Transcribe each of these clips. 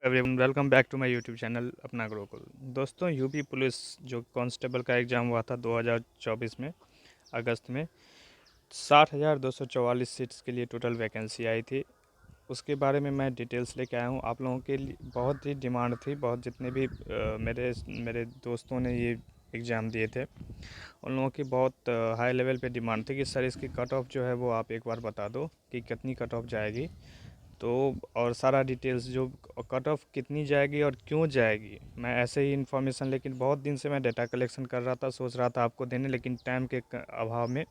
Everyone welcome back to my YouTube channel Apna Gurukul. दोस्तों, UP police जो constable का exam हुआ था 2024 में अगस्त में 60,244 सीट्स के लिए टोटल वैकेंसी आई थी। उसके बारे में मैं डिटेल्स लेके आया हूँ आप लोगों के लिए। बहुत ही डिमांड थी, बहुत जितने भी मेरे मेरे दोस्तों ने ये एग्ज़ाम दिए थे उन लोगों की बहुत हाई लेवल पे डिमांड थी कि सर इसकी कट ऑफ जो है वो आप एक बार बता दो कि कितनी कट ऑफ जाएगी। तो और सारा डिटेल्स जो कट ऑफ कितनी जाएगी और क्यों जाएगी, मैं ऐसे ही इन्फॉर्मेशन, लेकिन बहुत दिन से मैं डेटा कलेक्शन कर रहा था, सोच रहा था आपको देने, लेकिन टाइम के अभाव में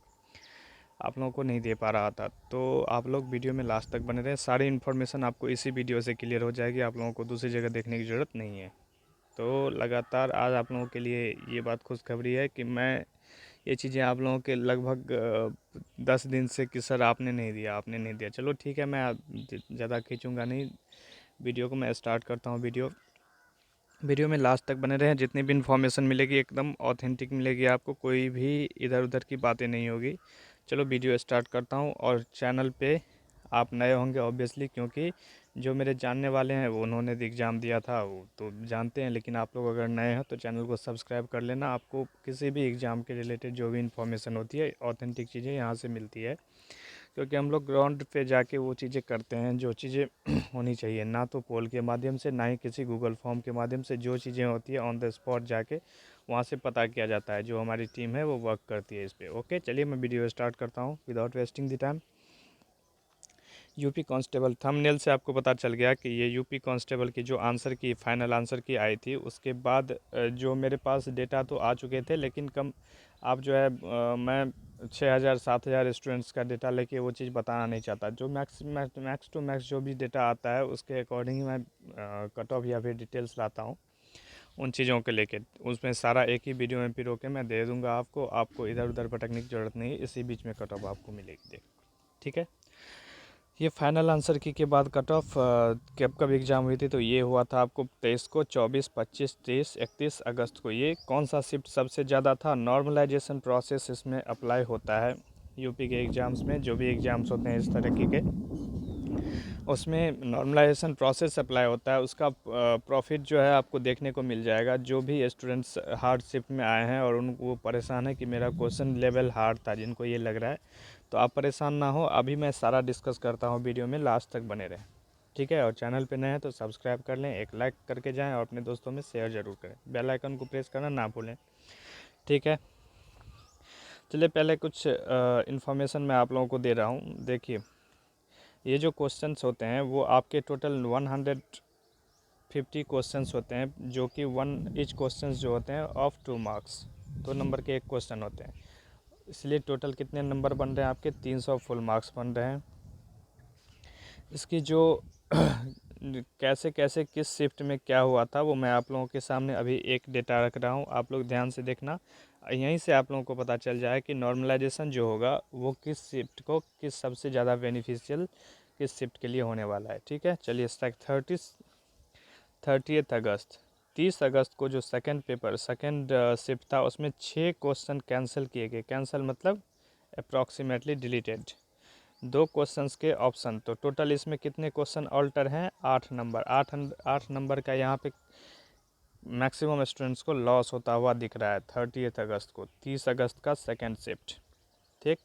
आप लोगों को नहीं दे पा रहा था। तो आप लोग वीडियो में लास्ट तक बने रहें, सारी इन्फॉर्मेशन आपको इसी वीडियो से क्लियर हो जाएगी, आप लोगों को दूसरी जगह देखने की ज़रूरत नहीं है। तो लगातार आज आप लोगों के लिए ये बात खुशखबरी है कि मैं ये चीज़ें आप लोगों के लगभग 10 दिन से कि सर आपने नहीं दिया, आपने नहीं दिया। चलो ठीक है, मैं ज़्यादा खींचूंगा नहीं वीडियो को, मैं स्टार्ट करता हूँ। वीडियो में लास्ट तक बने रहें, जितनी भी इन्फॉर्मेशन मिलेगी एकदम ऑथेंटिक मिलेगी आपको, कोई भी इधर उधर की बातें नहीं होगी। चलो वीडियो स्टार्ट करता हूँ। और चैनल पे आप नए होंगे ऑब्वियसली, क्योंकि जो मेरे जानने वाले हैं वो उन्होंने एग्ज़ाम दिया था वो तो जानते हैं, लेकिन आप लोग अगर नए हैं तो चैनल को सब्सक्राइब कर लेना। आपको किसी भी एग्ज़ाम के रिलेटेड जो भी इन्फॉर्मेशन होती है, ऑथेंटिक चीज़ें यहाँ से मिलती है, क्योंकि हम लोग ग्राउंड पे जाके वो चीज़ें करते हैं जो चीज़ें होनी चाहिए, ना तो पोल के माध्यम से, ना ही किसी गूगल फॉर्म के माध्यम से। जो चीज़ें होती है ऑन द स्पॉट जाके वहाँ से पता किया जाता है, जो हमारी टीम है वो वर्क करती है इस पे। ओके, चलिए मैं वीडियो स्टार्ट करता हूँ without wasting the time. UP constable, thumbnail से आपको पता चल गया कि ये यूपी कांस्टेबल की जो आंसर की फाइनल आंसर की आई थी। उसके बाद जो मेरे पास डेटा तो आ चुके थे, लेकिन कम आप जो है मैं 6,000 7,000 स्टूडेंट्स का डेटा लेके वो चीज़ बताना नहीं चाहता। जो मैक्स टू मैक्स जो भी डेटा आता है उसके अकॉर्डिंग मैं कट ऑफ या फिर डिटेल्स लाता हूँ उन चीज़ों के लेके। उसमें सारा एक ही वीडियो में पिरो के मैं दे दूँगा आपको। आपको इधर उधर भटकने की ज़रूरत नहीं है, इसी बीच में कट ऑफ आपको मिलेगी। देख, ठीक है। ये फाइनल आंसर की के बाद कट ऑफ कब कब एग्ज़ाम हुई थी, तो ये हुआ था आपको 23 को, 24, 25, 30, 31 अगस्त को। ये कौन सा शिफ्ट सबसे ज़्यादा था? नॉर्मलाइजेशन प्रोसेस इसमें अप्लाई होता है यूपी के एग्ज़ाम्स में। जो भी एग्ज़ाम्स होते हैं इस तरह के उसमें नॉर्मलाइजेशन प्रोसेस अप्लाई होता है। उसका प्रॉफिट जो है आपको देखने को मिल जाएगा। जो भी स्टूडेंट्स हार्ड शिफ्ट में आए हैं और उनको वो परेशान है कि मेरा क्वेश्चन लेवल हार्ड था, जिनको ये लग रहा है, तो आप परेशान ना हो। अभी मैं सारा डिस्कस करता हूँ, वीडियो में लास्ट तक बने रहें, ठीक है। और चैनल पे नए हैं तो सब्सक्राइब कर लें, एक लाइक करके जाएं और अपने दोस्तों में शेयर ज़रूर करें। बेल आइकन को प्रेस करना ना भूलें, ठीक है। चलिए पहले कुछ इन्फॉर्मेशन मैं आप लोगों को दे रहा हूँ। देखिए, ये जो क्वेश्चंस होते हैं वो आपके टोटल 150 क्वेश्चंस होते हैं, जो कि वन ईच क्वेश्चंस जो होते हैं ऑफ 2 मार्क्स, 2 नंबर के एक क्वेश्चन होते हैं। इसलिए टोटल कितने नंबर बन रहे हैं आपके? 300 फुल मार्क्स बन रहे हैं। इसकी जो कैसे कैसे किस शिफ्ट में क्या हुआ था वो मैं आप लोगों के सामने अभी एक डेटा रख रहा हूँ, आप लोग ध्यान से देखना। यहीं से आप लोगों को पता चल जाए कि नॉर्मलाइजेशन जो होगा वो किस शिफ्ट को, किस सबसे ज़्यादा बेनिफिशियल किस शिफ्ट के लिए होने वाला है, ठीक है। चलिए 30 अगस्त, 30 अगस्त को जो सेकंड शिफ्ट था उसमें 6 क्वेश्चन कैंसिल किए गए। कैंसिल मतलब अप्रॉक्सीमेटली डिलीटेड। 2 क्वेश्चंस के ऑप्शन, तो टोटल इसमें कितने क्वेश्चन ऑल्टर हैं? 8 नंबर। 8 नंबर का यहाँ पे मैक्सिमम स्टूडेंट्स को लॉस होता हुआ दिख रहा है 30 अगस्त को, 30 अगस्त का सेकंड शिफ्ट, ठीक।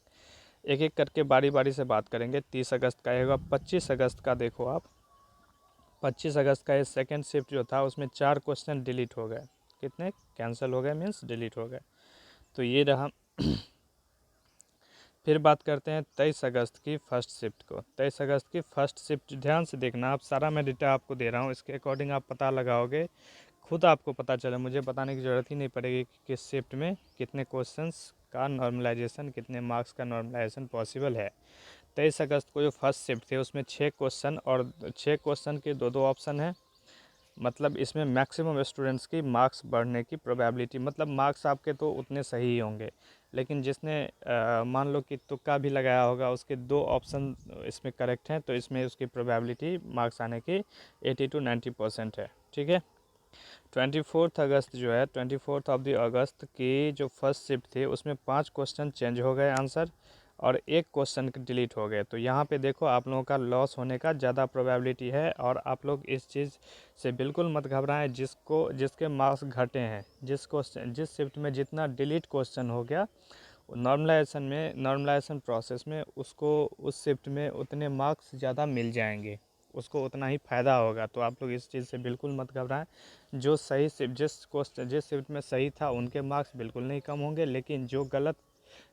एक एक करके बारी बारी से बात करेंगे। 30 अगस्त का होगा। 25 अगस्त का देखो आप, 25 अगस्त का ये सेकंड शिफ्ट जो था उसमें 4 क्वेश्चन डिलीट हो गए। कितने कैंसिल हो गए? मीन्स डिलीट हो गए। तो ये रहा। फिर बात करते हैं 23 अगस्त की फ़र्स्ट शिफ्ट को। 23 अगस्त की फ़र्स्ट शिफ्ट ध्यान से देखना, आप सारा मैं डेटा आपको दे रहा हूँ, इसके अकॉर्डिंग आप पता लगाओगे, खुद आपको पता चले, मुझे बताने की ज़रूरत ही नहीं पड़ेगी कि किस शिफ्ट में कितने क्वेश्चंस का नॉर्मलाइजेशन, कितने मार्क्स का नॉर्मलाइजेशन पॉसिबल है। 23 अगस्त को जो फर्स्ट शिफ्ट थे उसमें 6 क्वेश्चन, और 6 क्वेश्चन के दो दो ऑप्शन हैं। मतलब इसमें मैक्सिमम स्टूडेंट्स की मार्क्स बढ़ने की प्रोबेबिलिटी, मतलब मार्क्स आपके तो उतने सही ही होंगे, लेकिन जिसने मान लो कि तुक्का भी लगाया होगा, उसके 2 ऑप्शन इसमें करेक्ट हैं, तो इसमें उसकी प्रोबेबिलिटी मार्क्स आने की 80 to 90% है, ठीक है। 24 अगस्त जो है, 24 ऑफ द अगस्त की जो फर्स्ट शिफ्ट थी उसमें 5 क्वेश्चन चेंज हो गए आंसर, और एक क्वेश्चन डिलीट हो गए, तो यहाँ पे देखो आप लोगों का लॉस होने का ज़्यादा प्रोबेबिलिटी है। और आप लोग इस चीज़ से बिल्कुल मत घबराएं, जिसके मार्क्स घटे हैं, जिस शिफ्ट में जितना डिलीट क्वेश्चन हो गया, नॉर्मलाइजेशन प्रोसेस में उसको उस शिफ्ट में उतने मार्क्स ज़्यादा मिल जाएंगे, उसको उतना ही फ़ायदा होगा। तो आप लोग इस चीज़ से बिल्कुल मत घबराएं। जो सही शिफ्ट जिस शिफ्ट में सही था उनके मार्क्स बिल्कुल नहीं कम होंगे, लेकिन जो गलत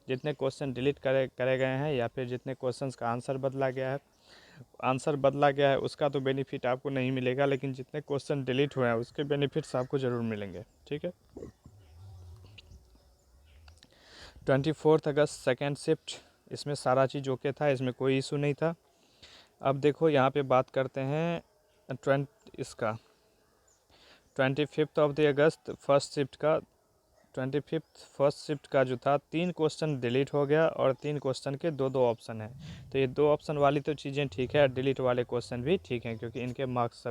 जितने क्वेश्चन डिलीट करे गए हैं या फिर जितने क्वेश्चंस का आंसर बदला गया है उसका तो बेनिफिट आपको नहीं मिलेगा, लेकिन जितने क्वेश्चन डिलीट हुए हैं उसके बेनिफिट्स आपको ज़रूर मिलेंगे। ठीक है। 24 अगस्त सेकेंड शिफ्ट, इसमें सारा चीज़ ओके था, इसमें कोई इशू नहीं था। अब देखो यहाँ पे बात करते हैं 25 फर्स्ट शिफ्ट का। 25 फर्स्ट शिफ्ट का जो था 3 क्वेश्चन डिलीट हो गया और 3 क्वेश्चन के दो दो ऑप्शन हैं। तो ये 2 ऑप्शन वाली तो चीज़ें ठीक है, डिलीट वाले क्वेश्चन भी ठीक हैं, क्योंकि इनके मार्क्स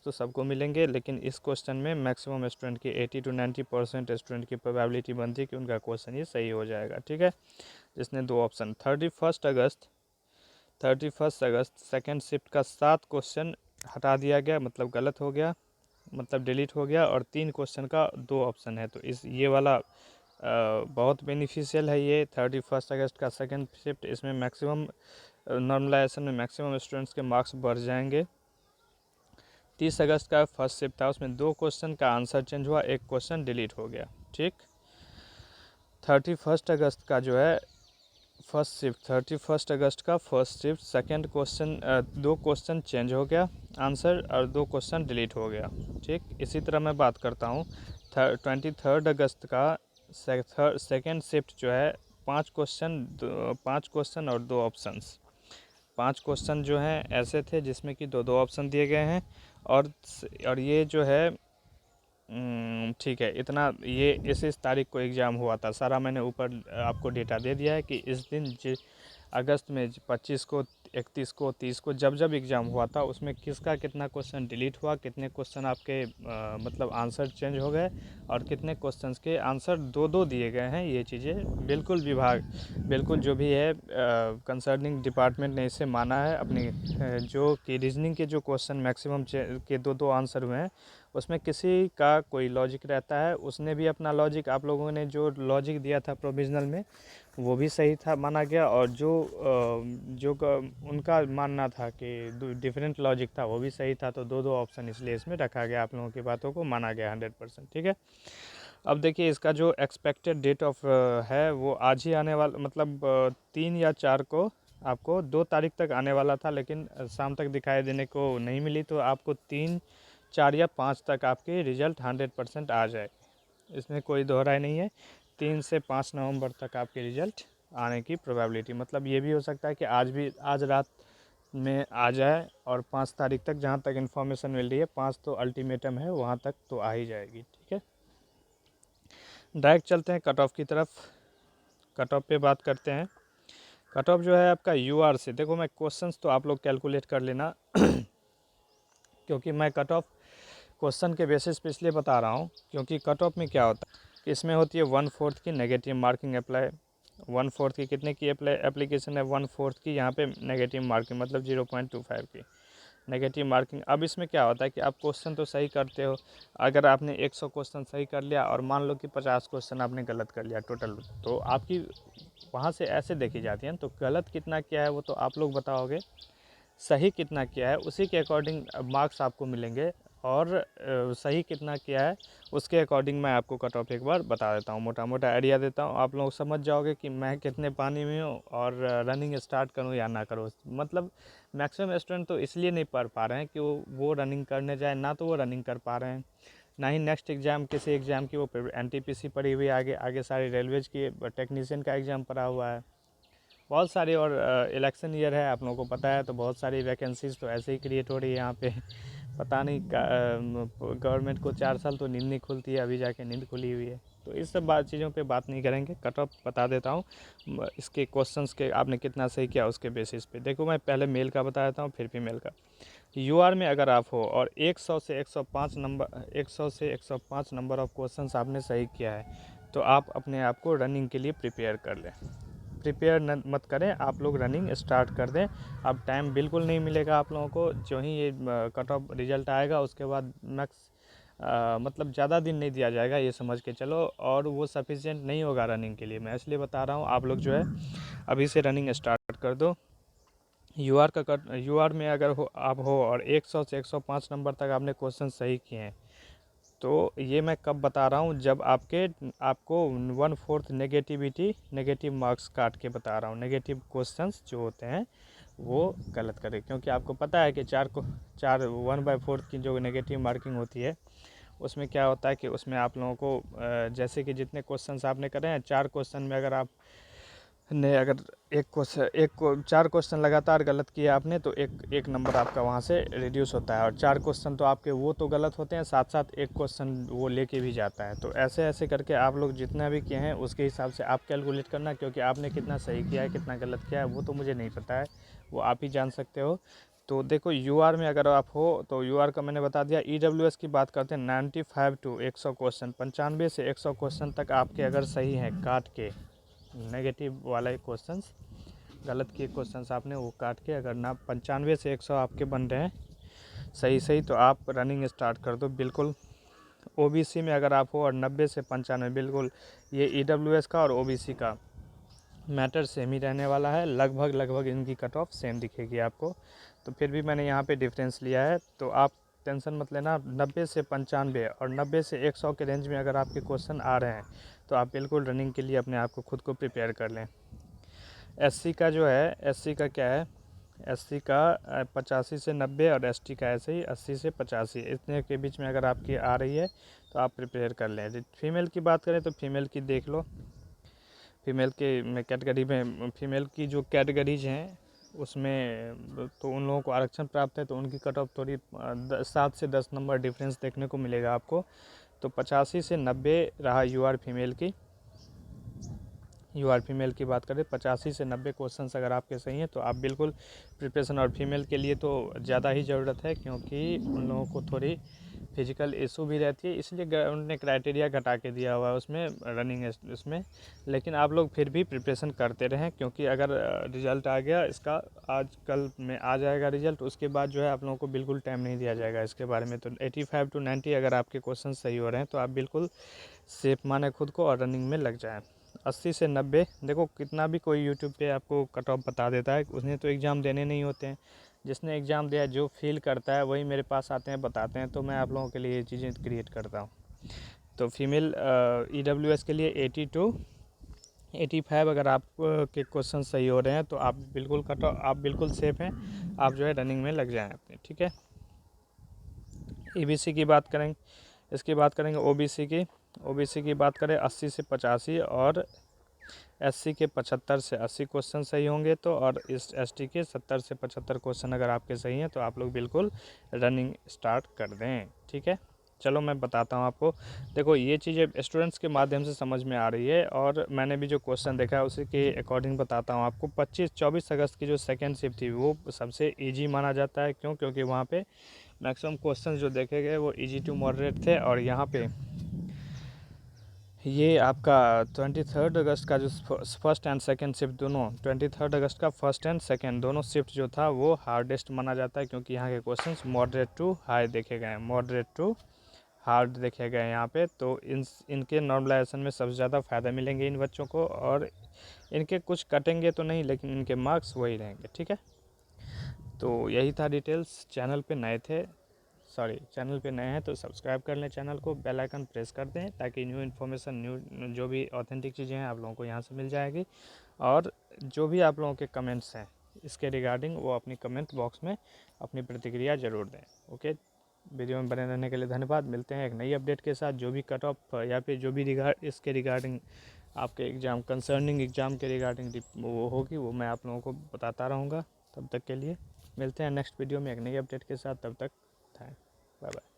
तो सबको मिलेंगे, लेकिन इस क्वेश्चन में मैक्सिमम स्टूडेंट की 80 to 90% स्टूडेंट की प्रोबेबिलिटी बनती है कि उनका क्वेश्चन ये सही हो जाएगा। ठीक है, जिसने 2 ऑप्शन 31 अगस्त सेकेंड शिफ्ट का 7 क्वेश्चन हटा दिया गया, मतलब गलत हो गया, मतलब डिलीट हो गया, और 3 क्वेश्चन का 2 ऑप्शन है। तो ये वाला बहुत बेनिफिशियल है ये 31 अगस्त का सेकेंड शिफ्ट। इसमें मैक्सिमम नॉर्मलाइजेशन में मैक्सिमम स्टूडेंट्स के मार्क्स बढ़ जाएंगे। 30 अगस्त का फर्स्ट शिफ्ट था, उसमें 2 क्वेश्चन का आंसर चेंज हुआ, 1 क्वेश्चन डिलीट हो गया। ठीक। 31 अगस्त का जो है फर्स्ट शिफ्ट, 31 अगस्त का first shift second question 2 question change हो गया आंसर, और 2 क्वेश्चन डिलीट हो गया। ठीक। इसी तरह मैं बात करता हूँ 23 अगस्त का सेकेंड शिफ्ट जो है 5 क्वेश्चन और 2 ऑप्शंस। 5 क्वेश्चन जो हैं ऐसे थे जिसमें कि 2 ऑप्शन दिए गए हैं, और ये जो है ठीक है, इतना ये इस तारीख को एग्ज़ाम हुआ था, सारा मैंने ऊपर आपको डेटा दे दिया है कि इस दिन अगस्त में 25 को, 31 को, 30 को जब जब एग्ज़ाम हुआ था उसमें किसका कितना क्वेश्चन डिलीट हुआ, कितने क्वेश्चन आपके मतलब आंसर चेंज हो गए, और कितने क्वेश्चंस के आंसर 2 दिए गए हैं। ये चीज़ें बिल्कुल जो भी है कंसर्निंग डिपार्टमेंट ने इसे माना है अपनी जो कि रीजनिंग के जो क्वेश्चन मैक्सिमम के 2 आंसर हुए हैं उसमें किसी का कोई लॉजिक रहता है, उसने भी अपना लॉजिक, आप लोगों ने जो लॉजिक दिया था प्रोविज़नल में वो भी सही था माना गया, और उनका मानना था कि डिफरेंट लॉजिक था वो भी सही था। तो 2 ऑप्शन इसलिए इसमें रखा गया, आप लोगों की बातों को माना गया 100%। ठीक है। अब देखिए इसका जो एक्सपेक्टेड डेट ऑफ है वो आज ही आने वाला, मतलब 3 या 4 को आपको 2 तारीख तक आने वाला था, लेकिन शाम तक दिखाई देने को नहीं मिली, तो आपको 3, 4 या 5 तक आपके रिज़ल्ट 100% आ जाए, इसमें कोई दोहराई नहीं है। 3 से 5 नवंबर तक आपके रिज़ल्ट आने की प्रोबेबिलिटी, मतलब ये भी हो सकता है कि आज रात में आ जाए, और 5 तारीख तक जहाँ तक इन्फॉर्मेशन मिल रही है, 5 तो अल्टीमेटम है, वहाँ तक तो आ ही जाएगी। ठीक है। डायरेक्ट चलते हैं कट ऑफ की तरफ। कट ऑफ पे बात करते हैं। कट ऑफ जो है आपका यूआर से, देखो मैं क्वेश्चंस तो आप लोग कैलकुलेट कर लेना क्योंकि मैं कट ऑफ क्वेश्चन के बेसिस पे इसलिए बता रहा हूँ क्योंकि कट ऑफ में क्या होता है कि इसमें होती है 1/4 की नेगेटिव मार्किंग अप्लाई। 1/4 की कितने की एप्लीकेशन है, 1/4 की यहाँ पे नेगेटिव मार्किंग, मतलब 0.25 की नेगेटिव मार्किंग। अब इसमें क्या होता है कि आप क्वेश्चन तो सही करते हो, अगर आपने 100 क्वेश्चन सही कर लिया और मान लो कि 50 क्वेश्चन आपने गलत कर लिया टोटल, तो आपकी वहाँ से ऐसे देखी जाती है। तो गलत कितना किया है वो तो आप लोग बताओगे, सही कितना किया है उसी के अकॉर्डिंग मार्क्स आपको मिलेंगे, और सही कितना किया है उसके अकॉर्डिंग मैं आपको कट ऑफ एक बार बता देता हूँ, मोटा मोटा आइडिया देता हूँ, आप लोग समझ जाओगे कि मैं कितने पानी में हूँ और रनिंग स्टार्ट करूँ या ना करूँ। मतलब मैक्सिमम स्टूडेंट तो इसलिए नहीं पढ़ पा रहे हैं कि वो रनिंग करने जाए, ना तो वो रनिंग कर पा रहे हैं, ना ही नेक्स्ट एग्ज़ाम किसी एग्ज़ाम की वो NTPC पड़ी हुई है, आगे आगे सारी रेलवेज की टेक्नीशियन का एग्ज़ाम पड़ा हुआ है, बहुत सारी, और इलेक्शन ईयर है आप लोगों को पता है, तो बहुत सारी वैकेंसीज़ तो ऐसे ही क्रिएट हो रही है यहाँ पे पता नहीं गवर्नमेंट को 4 साल तो नींद नहीं खुलती है, अभी जाके नींद खुली हुई है। तो इस सब चीज़ों पे बात नहीं करेंगे, कट ऑफ बता देता हूँ इसके क्वेश्चंस के, आपने कितना सही किया उसके बेसिस पे। देखो मैं पहले मेल का बता देता हूँ फिर फीमेल का। यूआर में अगर आप हो और 100 से 105 नंबर ऑफ क्वेश्चंस आपने सही किया है, तो आप अपने आप को रनिंग के लिए प्रिपेयर कर लें। प्रिपेयर मत करें, आप लोग रनिंग स्टार्ट कर दें। अब टाइम बिल्कुल नहीं मिलेगा आप लोगों को, जो ही ये कट ऑफ रिजल्ट आएगा उसके बाद मैक्स मतलब ज़्यादा दिन नहीं दिया जाएगा, ये समझ के चलो, और वो सफिशिएंट नहीं होगा रनिंग के लिए। मैं इसलिए बता रहा हूँ आप लोग जो है अभी से रनिंग स्टार्ट कर दो। यूआर में अगर आप हो और 100 से 105 नंबर तक आपने क्वेश्चन सही किए हैं, तो ये मैं कब बता रहा हूँ, जब आपको 1/4 नेगेटिव मार्क्स काट के बता रहा हूँ। नेगेटिव क्वेश्चंस जो होते हैं वो गलत करें, क्योंकि आपको पता है कि 1/4 की जो नेगेटिव मार्किंग होती है उसमें क्या होता है कि उसमें आप लोगों को जैसे कि जितने क्वेश्चंस आपने करे हैं 4 क्वेश्चन में अगर आप ने अगर 4 क्वेश्चन लगातार गलत किए आपने, तो एक नंबर आपका वहाँ से रिड्यूस होता है। और 4 क्वेश्चन तो आपके वो तो गलत होते हैं, साथ साथ एक क्वेश्चन वो लेके भी जाता है। तो ऐसे ऐसे करके आप लोग जितना भी किए हैं उसके हिसाब से आप कैलकुलेट करना, क्योंकि आपने कितना सही किया है कितना गलत किया है वो तो मुझे नहीं पता है, वो आप ही जान सकते हो। तो देखो यूआर में अगर आप हो तो यूआर का मैंने बता दिया। ईडब्ल्यूएस की बात करते हैं, 95 to 100 क्वेश्चन, 95 से 100 क्वेश्चन तक आपके अगर सही हैं काट के, नेगेटिव वाला क्वेश्चंस गलत किए क्वेश्चंस आपने वो काट के, अगर ना 95 से 100 आपके बन रहे हैं सही, तो आप रनिंग स्टार्ट कर दो बिल्कुल। ओबीसी में अगर आप हो और 90 से 95 बिल्कुल, ये ईडब्ल्यूएस का और ओबीसी का मैटर सेम ही रहने वाला है, लगभग इनकी कट ऑफ सेम दिखेगी आपको। तो फिर भी मैंने यहाँ पे डिफरेंस लिया है, तो आप टेंशन मत लेना। 90 से 95 और 90 से 100 के रेंज में अगर आपके क्वेश्चन आ रहे हैं तो आप बिल्कुल रनिंग के लिए अपने आप को खुद को प्रिपेयर कर लें। एससी का जो है, एससी का क्या है, एससी का 85 से 90 और एसटी का ऐसे ही 80 से 85, इतने के बीच में अगर आपकी आ रही है तो आप प्रिपेयर कर लें। फीमेल की बात करें तो फीमेल की देख लो, फीमेल के में कैटेगरी में फीमेल की जो कैटेगरीज हैं उसमें तो उन लोगों को आरक्षण प्राप्त है, तो उनकी कट ऑफ थोड़ी 7 से 10 नंबर डिफरेंस देखने को मिलेगा आपको। तो 85 से 90 रहा यूआर फीमेल की बात करें, 85 से 90 क्वेश्चंस अगर आपके सही हैं तो आप बिल्कुल प्रिपरेशन, और फीमेल के लिए तो ज़्यादा ही ज़रूरत है, क्योंकि उन लोगों को थोड़ी फिजिकल इशू भी रहती है, इसलिए उन्होंने क्राइटेरिया घटा के दिया हुआ है उसमें रनिंग उसमें। लेकिन आप लोग फिर भी प्रिपरेशन करते रहें, क्योंकि अगर रिज़ल्ट आ गया इसका, आज कल में आ जाएगा रिज़ल्ट, उसके बाद जो है आप लोगों को बिल्कुल टाइम नहीं दिया जाएगा इसके बारे में। तो 85 to 90 अगर आपके क्वेश्चन सही हो रहे हैं तो आप बिल्कुल सेफ माने खुद को और रनिंग में लग जाएँ। 80 से 90 देखो, कितना भी कोई यूट्यूब पे आपको कट ऑफ बता देता है, उसने तो एग्ज़ाम देने नहीं होते हैं। जिसने एग्ज़ाम दिया, जो फील करता है वही मेरे पास आते हैं बताते हैं, तो मैं आप लोगों के लिए ये चीज़ें क्रिएट करता हूँ। तो फीमेल ईडब्ल्यूएस के लिए 80 to 85 अगर आप के क्वेश्चन सही हो रहे हैं तो आप बिल्कुल कट ऑफ, आप बिल्कुल सेफ़ हैं, आप जो है रनिंग में लग जाएँ अपने, ठीक है। ईबीसी की बात करेंगे, इसकी बात करेंगे ओबीसी की बात करें 80 से 85, और एससी के 75 से 80 क्वेश्चन सही होंगे तो, और इस एसटी के 70 से 75 क्वेश्चन अगर आपके सही हैं तो आप लोग बिल्कुल रनिंग स्टार्ट कर दें, ठीक है। चलो मैं बताता हूँ आपको। देखो, ये चीज़ें स्टूडेंट्स के माध्यम से समझ में आ रही है, और मैंने भी जो क्वेश्चन देखा है उसी के अकॉर्डिंग बताता हूँ आपको। 24 अगस्त की जो सेकेंड शिफ्ट थी वो सबसे ईजी माना जाता है, क्यों? क्योंकि वहाँ पे मैक्सिमम क्वेश्चन जो देखे गए वो ईजी टू मॉडरेट थे, और यहाँ पे ये आपका 23 अगस्त का जो फर्स्ट एंड सेकंड शिफ्ट दोनों, 23 अगस्त का फर्स्ट एंड सेकंड दोनों शिफ्ट जो था वो हार्डेस्ट माना जाता है, क्योंकि यहाँ के क्वेश्चंस मॉडरेट टू हाई देखे गए हैं, मॉडरेट टू हार्ड देखे गए हैं यहाँ पे। तो इनके नॉर्मलाइजेशन में सबसे ज़्यादा फ़ायदा मिलेंगे इन बच्चों को, और इनके कुछ कटेंगे तो नहीं, लेकिन इनके मार्क्स वही रहेंगे, ठीक है। तो यही था डिटेल्स। चैनल पे नए हैं तो सब्सक्राइब कर लें चैनल को, बेल आइकन प्रेस कर दें, ताकि न्यू इन्फॉर्मेशन, न्यू जो भी ऑथेंटिक चीज़ें हैं आप लोगों को यहाँ से मिल जाएगी। और जो भी आप लोगों के कमेंट्स हैं इसके रिगार्डिंग, वो अपनी कमेंट बॉक्स में अपनी प्रतिक्रिया ज़रूर दें। ओके, वीडियो में बने रहने के लिए धन्यवाद। मिलते हैं एक नई अपडेट के साथ, जो भी कट ऑफ या फिर जो भी इसके रिगार्डिंग आपके एग्ज़ाम, कंसर्निंग एग्ज़ाम के रिगार्डिंग वो होगी, वो मैं आप लोगों को बताता रहूँगा। तब तक के लिए मिलते हैं नेक्स्ट वीडियो में एक नई अपडेट के साथ, तब तक बाय बाय।